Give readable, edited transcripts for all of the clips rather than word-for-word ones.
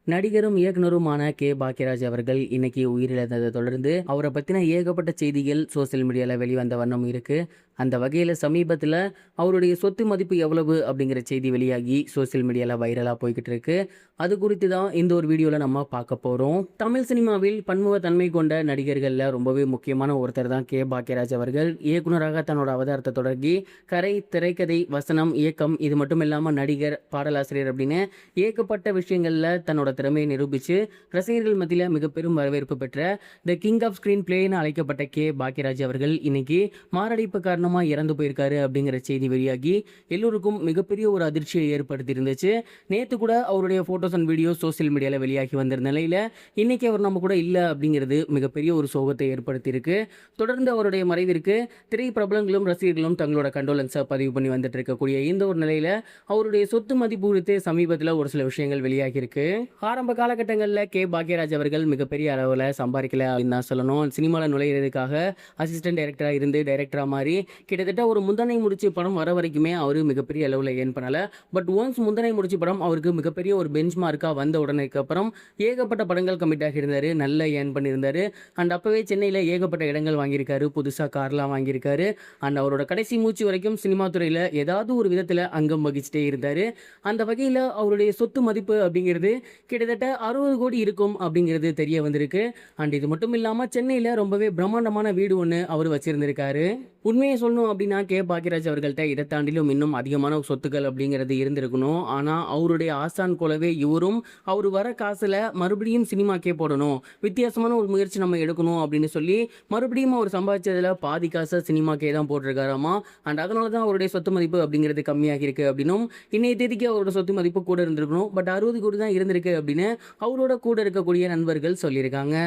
நடிகரும் இயக்குனருமான கே பாக்கியராஜ் அவர்கள் இன்னைக்கு உயிரிழந்ததை தொடர்ந்து அவரை பற்றின ஏகப்பட்ட செய்திகள் சோசியல் மீடியாவில் வெளிவந்த வண்ணம் இருக்கு. அந்த வகையில் சமீபத்தில் அவருடைய சொத்து மதிப்பு எவ்வளவு அப்படிங்கிற செய்தி வெளியாகி சோசியல் மீடியாவில் வைரலாக போய்கிட்டு இருக்கு. அது குறித்து தான் இந்த ஒரு வீடியோவில் நம்ம பார்க்க போகிறோம். தமிழ் சினிமாவில் பன்முகத்தன்மை கொண்ட நடிகர்களில் ரொம்பவே முக்கியமான ஒருத்தர் தான் கே பாக்கியராஜ் அவர்கள். இயக்குனராக தன்னோட அவதாரத்தை தொடங்கி கரை, திரைக்கதை, வசனம், இயக்கம், இது மட்டும் இல்லாமல் நடிகர், பாடலாசிரியர் அப்படின்னு ஏகப்பட்ட விஷயங்களில் தன்னோட திறமையை நிரூபித்து ரசிகர்கள் மத்தியில் மிக பெரும் வரவேற்பு பெற்ற த கிங் ஆஃப் ஸ்க்ரீன் பிளேன்னு அழைக்கப்பட்ட கே பாக்கியராஜ் அவர்கள் இன்னைக்கு மாரடைப்பு காரணமாக இறந்து போயிருக்காரு அப்படிங்கிற செய்தி வெளியாகி எல்லோருக்கும் மிகப்பெரிய ஒரு அதிர்ச்சியை ஏற்படுத்தி இருந்துச்சு. நேற்று கூட அவருடைய ஃபோட்டோஸ் அண்ட் வீடியோ சோசியல் மீடியாவில் வெளியாகி வந்திருந்த நிலையில் இன்னைக்கு அவர் நம்ம கூட இல்லை அப்படிங்கிறது மிகப்பெரிய ஒரு சோகத்தை ஏற்படுத்தியிருக்கு. தொடர்ந்து அவருடைய மறைவிற்கு திரை பிரபலங்களும் ரசிகர்களும் தங்களோட கண்டோலன்ஸை பதிவு பண்ணி வந்துட்டு இருக்கக்கூடிய இந்த ஒரு நிலையில் அவருடைய சொத்து மதிப்பு குறித்து சமீபத்தில் ஒரு சில விஷயங்கள் வெளியாகியிருக்கு. ஆரம்ப காலகட்டங்களில் கே பாக்கியராஜ் அவர்கள் மிகப்பெரிய அளவில் சம்பாதிக்கல அப்படின்னு தான் சொல்லணும். சினிமாவில் நுழையிறதுக்காக அசிஸ்டன்ட் டைரக்டராக இருந்து டைரக்டராக மாறி கிட்டத்தட்ட ஒரு முந்தனை முடிச்சு படம் வர வரைக்குமே அவர் மிகப்பெரிய அளவில் ஏன் பண்ணல. பட் ஒன்ஸ் முந்தனை முடிச்சு படம் அவருக்கு மிகப்பெரிய ஒரு பெஞ்ச் மார்க்காக வந்த உடனே அப்புறம் ஏகப்பட்ட படங்கள் கமிட் ஆகியிருந்தார், நல்ல ஏன் பண்ணியிருந்தார். அண்ட் அப்போவே சென்னையில் ஏகப்பட்ட இடங்கள் வாங்கியிருக்காரு, புதுசாக கார்லாம் வாங்கியிருக்காரு. அண்ட் அவரோட கடைசி மூச்சு வரைக்கும் சினிமா துறையில் ஏதாவது ஒரு விதத்தில் அங்கம் வகிச்சுட்டே இருந்தார். அந்த வகையில் அவருடைய சொத்து மதிப்பு அப்படிங்கிறது கிட்டத்தட்ட 60 கோடி இருக்கும் அப்படிங்கிறது தெரிய வந்திருக்கு. அண்ட் இது மட்டும் இல்லாமல் சென்னையில் ரொம்பவே பிரம்மாண்டமான வீடு ஒன்று அவர் வச்சிருந்திருக்காரு. உண்மையை சொல்லணும் அப்படின்னா கே பாக்கியராஜ் அவர்கள்ட்ட இதை தாண்டிலும் இன்னும் அதிகமான சொத்துக்கள் அப்படிங்கிறது இருந்திருக்கணும். ஆனால் அவருடைய ஆசான் போலவே இவரும் அவர் வர காசில் மறுபடியும் சினிமாக்கே போடணும், வித்தியாசமான ஒரு முயற்சி நம்ம எடுக்கணும் அப்படின்னு சொல்லி மறுபடியும் அவர் சம்பாதிச்சதில் பாதி காசை சினிமாக்கே தான் போட்டிருக்காராமா. அண்ட் அதனால தான் அவருடைய சொத்து மதிப்பு அப்படிங்கிறது கம்மியாக இருக்குது அப்படின்னும், இன்னைய தேதிக்கு அவரோட சொத்து மதிப்பு கூட இருந்திருக்கணும், பட் 60 கோடி தான் இருந்திருக்கு அப்படின்னு அவரோட கூட இருக்கக்கூடிய நண்பர்கள் சொல்லியிருக்காங்க.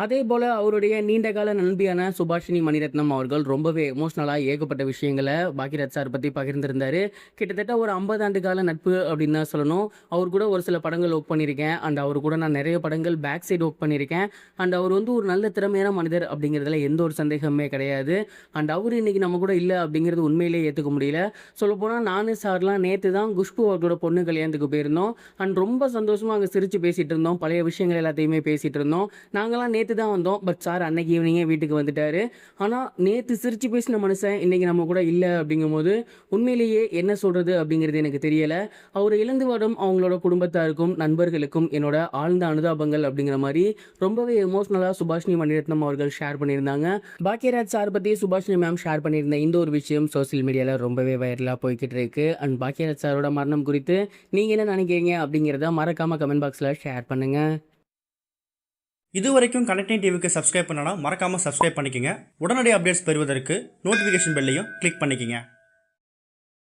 அதே போல் அவருடைய நீண்டகால நண்பியான சுபாஷினி மணிரத்னம் அவர்கள் ரொம்பவே எமோஷ்னலாக ஏகப்பட்ட விஷயங்களை பாக்கியராஜ் சார் பற்றி பகிர்ந்திருந்தார். கிட்டத்தட்ட ஒரு 50 ஆண்டு கால நட்பு அப்படின்னு தான் சொல்லணும். அவர் கூட ஒரு சில படங்கள் ஒர்க் பண்ணியிருக்கேன். அண்ட் அவர் கூட நான் நிறைய படங்கள் பேக் சைடு ஒர்க் பண்ணியிருக்கேன். அண்ட் அவர் ஒரு நல்ல திறமையான மனிதர் அப்படிங்கிறதுல எந்த ஒரு சந்தேகமே கிடையாது. அண்ட் அவர் இன்றைக்கி நம்ம கூட இல்லை அப்படிங்கிறது உண்மையிலே ஏற்றுக்க முடியல. சொல்லப்போனால் நானு சார்லாம் நேற்று தான் குஷ்பு அவர்களோட பொண்ணு கல்யாணத்துக்கு போயிருந்தோம். அண்ட் ரொம்ப சந்தோஷமாக அங்கே சிரித்து பேசிகிட்டு இருந்தோம், பழைய விஷயங்கள் எல்லாத்தையுமே பேசிகிட்டு இருந்தோம். நாங்களாம் நேற்று தான் வந்தோம், பட் சார் அன்னைக்கு ஈவினிங்கே வீட்டுக்கு வந்துட்டாரு. ஆனால் நேற்று சிரித்து பேசின மனுஷன் இன்றைக்கி நம்ம கூட இல்லை அப்படிங்கும்போது உண்மையிலேயே என்ன சொல்கிறது அப்படிங்கிறது எனக்கு தெரியலை. அவர் இழந்து வரும் அவங்களோட குடும்பத்தாருக்கும் நண்பர்களுக்கும் என்னோட ஆழ்ந்த அனுதாபங்கள் அப்படிங்கிற மாதிரி ரொம்பவே எமோஷ்னலாக சுபாஷினி மணிரத்னம் அவர்கள் ஷேர் பண்ணியிருந்தாங்க. பாக்கியராஜ் சார் பற்றி சுபாஷினி மேம் ஷேர் பண்ணியிருந்த இந்த ஒரு விஷயம் சோசியல் மீடியாவில் ரொம்பவே வைரலாக போய்கிட்டு இருக்கு. அண்ட் பாக்கியராஜ் சாரோட மரணம் குறித்து நீங்கள் என்ன நினைக்கிறீங்க அப்படிங்கிறத மறக்காமல் கமெண்ட் பாக்ஸில் ஷேர் பண்ணுங்கள். இது வரைக்கும் கனெக்டிங் டிவிக்கு சப்ஸ்கிரைப் பண்ணனா மறக்காமல் சப்ஸ்கிரைப் பண்ணிக்கங்க. உடனடி அப்டேட்ஸ் பெறுவதற்கு நோட்டிஃபிகேஷன் பெல்லையும் கிளிக் பண்ணிக்கங்க.